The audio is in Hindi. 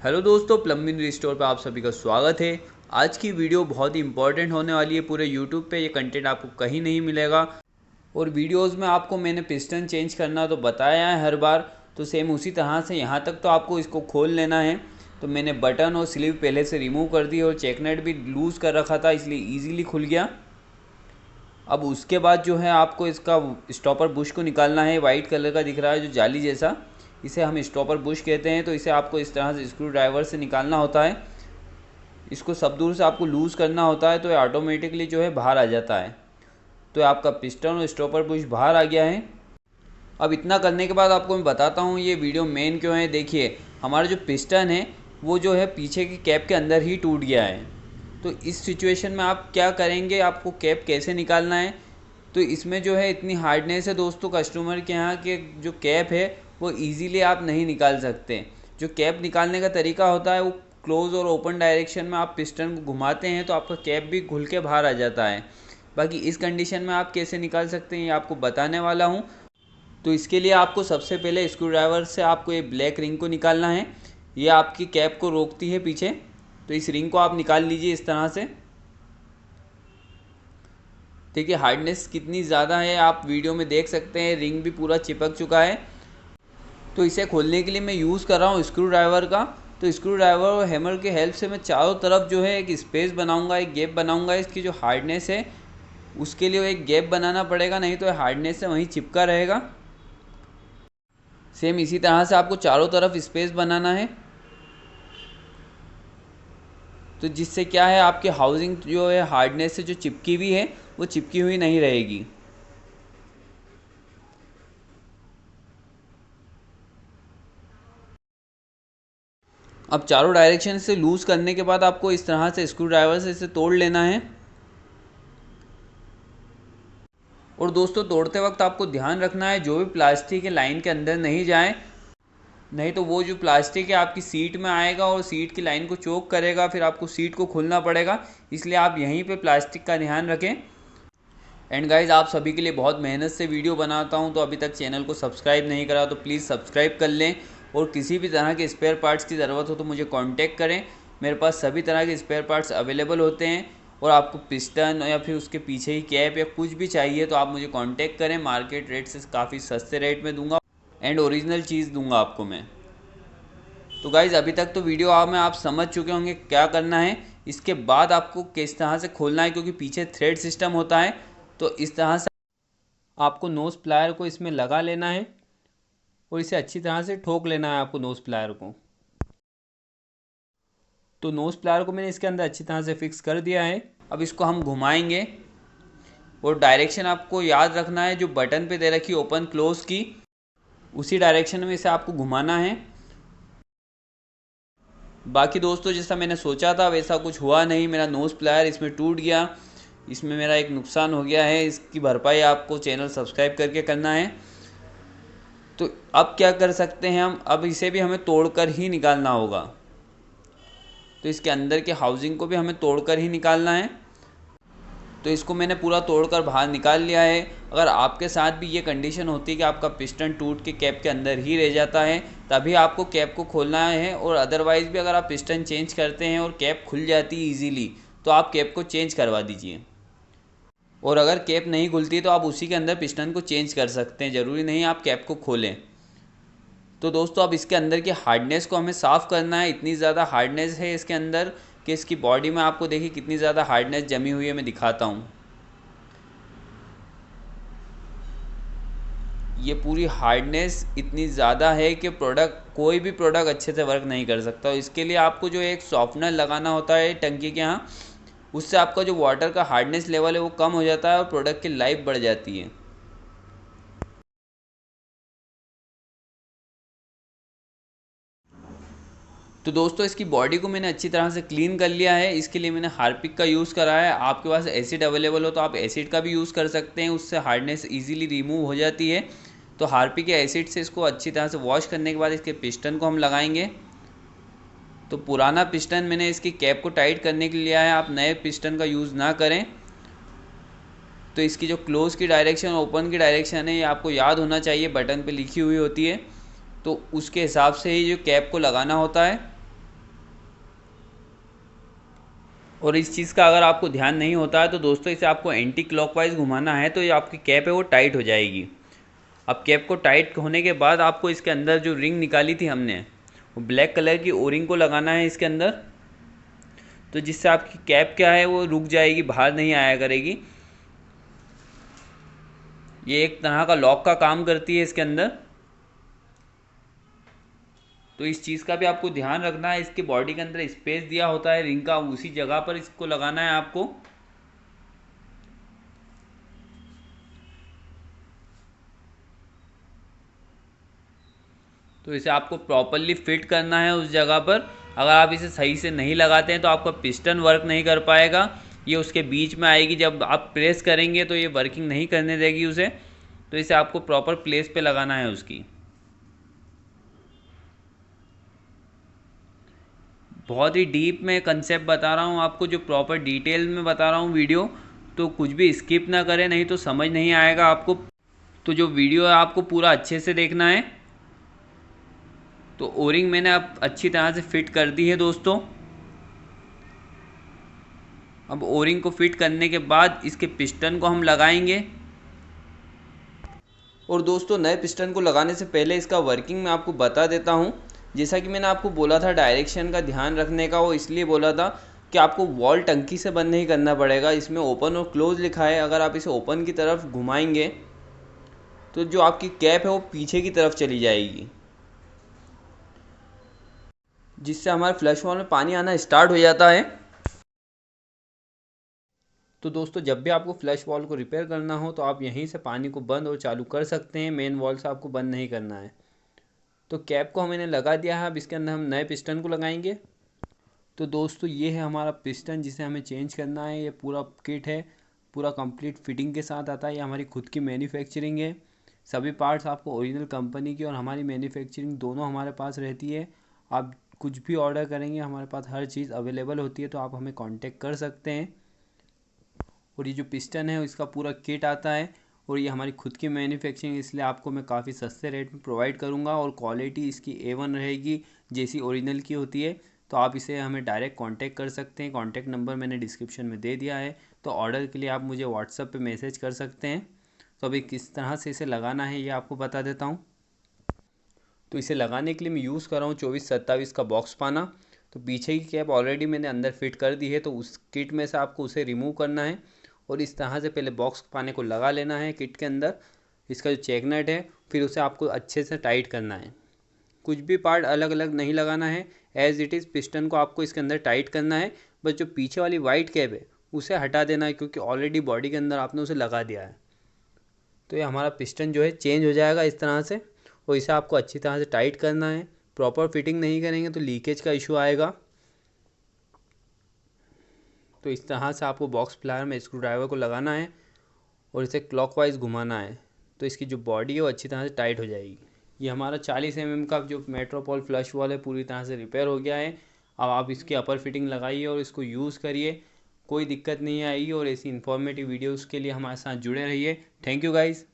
हेलो दोस्तों, प्लम्बिंग रिस्टोर पर आप सभी का स्वागत है। आज की वीडियो बहुत ही इंपॉर्टेंट होने वाली है। पूरे यूट्यूब पे ये कंटेंट आपको कहीं नहीं मिलेगा। और वीडियोस में आपको मैंने पिस्टन चेंज करना तो बताया है हर बार, तो सेम उसी तरह से यहाँ तक तो आपको इसको खोल लेना है। तो मैंने बटन और स्लीव पहले से रिमूव कर दी और चेकनेट भी लूज़ कर रखा था, इसलिए ईजीली खुल गया। अब उसके बाद जो है आपको इसका स्टॉपर बुश को निकालना है। वाइट कलर का दिख रहा है जो जाली जैसा, इसे हम स्टॉपर बुश कहते हैं। तो इसे आपको इस तरह से स्क्रू ड्राइवर से निकालना होता है। इसको सब दूर से आपको लूज़ करना होता है, तो ये ऑटोमेटिकली जो है बाहर आ जाता है। तो आपका पिस्टन और स्टॉपर बुश बाहर आ गया है। अब इतना करने के बाद आपको मैं बताता हूँ ये वीडियो मेन क्यों है। देखिए, हमारा जो पिस्टन है वो जो है पीछे की कैप के अंदर ही टूट गया है। तो इस सिचुएशन में आप क्या करेंगे, आपको कैप कैसे निकालना है। तो इसमें जो है इतनी हार्डनेस है दोस्तों, कस्टमर के यहाँ के जो कैप है वो इजीली आप नहीं निकाल सकते। जो कैप निकालने का तरीका होता है वो क्लोज और ओपन डायरेक्शन में आप पिस्टन को घुमाते हैं तो आपका कैप भी खुल के बाहर आ जाता है। बाकी इस कंडीशन में आप कैसे निकाल सकते हैं ये आपको बताने वाला हूँ। तो इसके लिए आपको सबसे पहले स्क्रू ड्राइवर से आपको ये ब्लैक रिंग को निकालना है। ये आपकी कैप को रोकती है पीछे, तो इस रिंग को आप निकाल लीजिए इस तरह से। देखिए हार्डनेस कितनी ज़्यादा है, आप वीडियो में देख सकते हैं, रिंग भी पूरा चिपक चुका है। तो इसे खोलने के लिए मैं यूज़ कर रहा हूँ स्क्रू ड्राइवर का। तो स्क्रू ड्राइवर और हैमर के हेल्प से मैं चारों तरफ जो है एक स्पेस बनाऊंगा, एक गैप बनाऊंगा। इसकी जो हार्डनेस है उसके लिए एक गैप बनाना पड़ेगा, नहीं तो हार्डनेस से वहीं चिपका रहेगा। सेम इसी तरह से आपको चारों तरफ स्पेस बनाना है, तो जिससे क्या है आपकी हाउसिंग जो है हार्डनेस से जो चिपकी हुई है वो चिपकी हुई नहीं रहेगी। अब चारों डायरेक्शन से लूज़ करने के बाद आपको इस तरह से स्क्रू ड्राइवर से इसे तोड़ लेना है। और दोस्तों, तोड़ते वक्त आपको ध्यान रखना है जो भी प्लास्टिक के लाइन के अंदर नहीं जाए, नहीं तो वो जो प्लास्टिक है आपकी सीट में आएगा और सीट की लाइन को चोक करेगा, फिर आपको सीट को खोलना पड़ेगा। इसलिए आप यहीं पे प्लास्टिक का ध्यान रखें। एंड गाइज, आप सभी के लिए बहुत मेहनत से वीडियो बनाता हूं, तो अभी तक चैनल को सब्सक्राइब नहीं करा तो प्लीज़ सब्सक्राइब कर लें। और किसी भी तरह के स्पेयर पार्ट्स की ज़रूरत हो तो मुझे कांटेक्ट करें। मेरे पास सभी तरह के स्पेयर पार्ट्स अवेलेबल होते हैं। और आपको पिस्टन या फिर उसके पीछे ही कैप या कुछ भी चाहिए तो आप मुझे कांटेक्ट करें। मार्केट रेट से काफ़ी सस्ते रेट में दूंगा एंड ओरिजिनल चीज़ दूंगा आपको मैं। तो गाइज़, अभी तक तो वीडियो में आप समझ चुके होंगे क्या करना है। इसके बाद आपको किस तरह से खोलना है, क्योंकि पीछे थ्रेड सिस्टम होता है। तो इस तरह से आपको नोज़ प्लायर को इसमें लगा लेना है और इसे अच्छी तरह से ठोक लेना है आपको नोज़ प्लायर को। तो नोज़ प्लायर को मैंने इसके अंदर अच्छी तरह से फिक्स कर दिया है। अब इसको हम घुमाएंगे और डायरेक्शन आपको याद रखना है जो बटन पे दे रखी ओपन क्लोज की, उसी डायरेक्शन में इसे आपको घुमाना है। बाकी दोस्तों, जैसा मैंने सोचा था वैसा कुछ हुआ नहीं। मेरा नोज़ प्लायर इसमें टूट गया, इसमें मेरा एक नुकसान हो गया है। इसकी भरपाई आपको चैनल सब्सक्राइब करके करना है। तो अब क्या कर सकते हैं हम, अब इसे भी हमें तोड़कर ही निकालना होगा। तो इसके अंदर के हाउसिंग को भी हमें तोड़कर ही निकालना है। तो इसको मैंने पूरा तोड़कर बाहर निकाल लिया है। अगर आपके साथ भी ये कंडीशन होती है कि आपका पिस्टन टूट के कैप के अंदर ही रह जाता है, तभी आपको कैप को खोलना है। और अदरवाइज़ भी अगर आप पिस्टन चेंज करते हैं और कैप खुल जाती है ईजीली, तो आप कैप को चेंज करवा दीजिए। और अगर कैप नहीं खुलती तो आप उसी के अंदर पिस्टन को चेंज कर सकते हैं, ज़रूरी नहीं आप कैप को खोलें। तो दोस्तों, अब इसके अंदर की हार्डनेस को हमें साफ़ करना है। इतनी ज़्यादा हार्डनेस है इसके अंदर कि इसकी बॉडी में आपको देखिए कितनी ज़्यादा हार्डनेस जमी हुई है। मैं दिखाता हूँ, ये पूरी हार्डनेस इतनी ज़्यादा है कि कोई भी प्रोडक्ट अच्छे से वर्क नहीं कर सकता। इसके लिए आपको जो एक सॉफ्टनर लगाना होता है टंकी के यहाँ, उससे आपका जो वाटर का हार्डनेस लेवल है वो कम हो जाता है और प्रोडक्ट की लाइफ बढ़ जाती है। तो दोस्तों, इसकी बॉडी को मैंने अच्छी तरह से क्लीन कर लिया है। इसके लिए मैंने हार्पिक का यूज़ करा है। आपके पास एसिड अवेलेबल हो तो आप एसिड का भी यूज़ कर सकते हैं, उससे हार्डनेस ईजिली रिमूव हो जाती है। तो हार्पिक या एसिड से इसको अच्छी तरह से वॉश करने के बाद इसके पिस्टन को हम लगाएंगे। तो पुराना पिस्टन मैंने इसकी कैप को टाइट करने के लिए लिया है, आप नए पिस्टन का यूज़ ना करें। तो इसकी जो क्लोज की डायरेक्शन ओपन की डायरेक्शन है ये आपको याद होना चाहिए, बटन पे लिखी हुई होती है। तो उसके हिसाब से ही जो कैप को लगाना होता है। और इस चीज़ का अगर आपको ध्यान नहीं होता है तो दोस्तों इसे आपको एंटी क्लॉकवाइज घुमाना है, तो ये आपकी कैप है वो टाइट हो जाएगी। अब कैप को टाइट होने के बाद आपको इसके अंदर जो रिंग निकाली थी हमने, वो ब्लैक कलर की ओ रिंग को लगाना है इसके अंदर, तो जिससे आपकी कैप क्या है वो रुक जाएगी, बाहर नहीं आया करेगी। ये एक तरह का लॉक का काम करती है इसके अंदर। तो इस चीज़ का भी आपको ध्यान रखना है, इसके बॉडी के अंदर स्पेस दिया होता है रिंग का, उसी जगह पर इसको लगाना है आपको। तो इसे आपको प्रॉपरली फिट करना है उस जगह पर। अगर आप इसे सही से नहीं लगाते हैं तो आपका पिस्टन वर्क नहीं कर पाएगा, ये उसके बीच में आएगी, जब आप प्रेस करेंगे तो ये वर्किंग नहीं करने देगी उसे। तो इसे आपको प्रॉपर प्लेस पे लगाना है उसकी। बहुत ही डीप में कंसेप्ट बता रहा हूँ आपको, जो प्रॉपर डिटेल में बता रहा हूँ वीडियो, तो कुछ भी स्किप ना करें, नहीं तो समझ नहीं आएगा आपको। तो जो वीडियो है आपको पूरा अच्छे से देखना है। तो ओरिंग मैंने अब अच्छी तरह से फिट कर दी है दोस्तों। अब ओरिंग को फिट करने के बाद इसके पिस्टन को हम लगाएंगे। और दोस्तों नए पिस्टन को लगाने से पहले इसका वर्किंग मैं आपको बता देता हूँ। जैसा कि मैंने आपको बोला था डायरेक्शन का ध्यान रखने का, वो इसलिए बोला था कि आपको वॉल टंकी से बंद नहीं करना पड़ेगा। इसमें ओपन और क्लोज लिखा है, अगर आप इसे ओपन की तरफ घुमाएंगे तो जो आपकी कैप है वो पीछे की तरफ चली जाएगी, जिससे हमारे फ्लश वॉल में पानी आना स्टार्ट हो जाता है। तो दोस्तों जब भी आपको फ्लश वॉल को रिपेयर करना हो तो आप यहीं से पानी को बंद और चालू कर सकते हैं, मेन वॉल से आपको बंद नहीं करना है। तो कैप को हमने लगा दिया है, अब इसके अंदर हम नए पिस्टन को लगाएंगे। तो दोस्तों ये है हमारा पिस्टन जिसे हमें चेंज करना है। ये पूरा किट है, पूरा कंप्लीट फिटिंग के साथ आता है। ये हमारी खुद की मैन्युफैक्चरिंग है, सभी पार्ट्स आपको ओरिजिनल कंपनी की और हमारी मैन्युफैक्चरिंग दोनों हमारे पास रहती है। आप कुछ भी ऑर्डर करेंगे हमारे पास हर चीज़ अवेलेबल होती है, तो आप हमें कांटेक्ट कर सकते हैं। और ये जो पिस्टन है इसका पूरा किट आता है, और ये हमारी खुद की मैन्युफैक्चरिंग, इसलिए आपको मैं काफ़ी सस्ते रेट में प्रोवाइड करूँगा और क्वालिटी इसकी A1 रहेगी, जैसी ओरिजिनल की होती है। तो आप इसे हमें डायरेक्ट कांटेक्ट कर सकते हैं, कांटेक्ट नंबर मैंने डिस्क्रिप्शन में दे दिया है। तो ऑर्डर के लिए आप मुझे व्हाट्सएप पे मैसेज कर सकते हैं। तो अभी किस तरह से इसे लगाना है ये आपको बता देता हूँ। तो इसे लगाने के लिए मैं यूज़ कर रहा हूँ 24-27 का बॉक्स पाना। तो पीछे की कैप ऑलरेडी मैंने अंदर फिट कर दी है, तो उस किट में से आपको उसे रिमूव करना है और इस तरह से पहले बॉक्स पाने को लगा लेना है किट के अंदर। इसका जो चेक नट है फिर उसे आपको अच्छे से टाइट करना है, कुछ भी पार्ट अलग अलग नहीं लगाना है, एज इट इज़ पिस्टन को आपको इसके अंदर टाइट करना है। बस जो पीछे वाली वाइट कैप है उसे हटा देना है, क्योंकि ऑलरेडी बॉडी के अंदर आपने उसे लगा दिया है। तो ये हमारा पिस्टन जो है चेंज हो जाएगा इस तरह से, और इसे आपको अच्छी तरह से टाइट करना है। प्रॉपर फिटिंग नहीं करेंगे तो लीकेज का इशू आएगा। तो इस तरह से आपको बॉक्स प्लायर में स्क्रू ड्राइवर को लगाना है और इसे क्लॉकवाइज घुमाना है, तो इसकी जो बॉडी है वो अच्छी तरह से टाइट हो जाएगी। ये हमारा 40 mm का जो मेट्रोपोल फ्लश वॉल है पूरी तरह से रिपेयर हो गया है। अब आप इसकी अपर फिटिंग लगाइए और इसको यूज़ करिए, कोई दिक्कत नहीं आएगी। और ऐसी इन्फॉर्मेटिव वीडियोज़ के लिए हमारे साथ जुड़े रहिए। Thank you guys.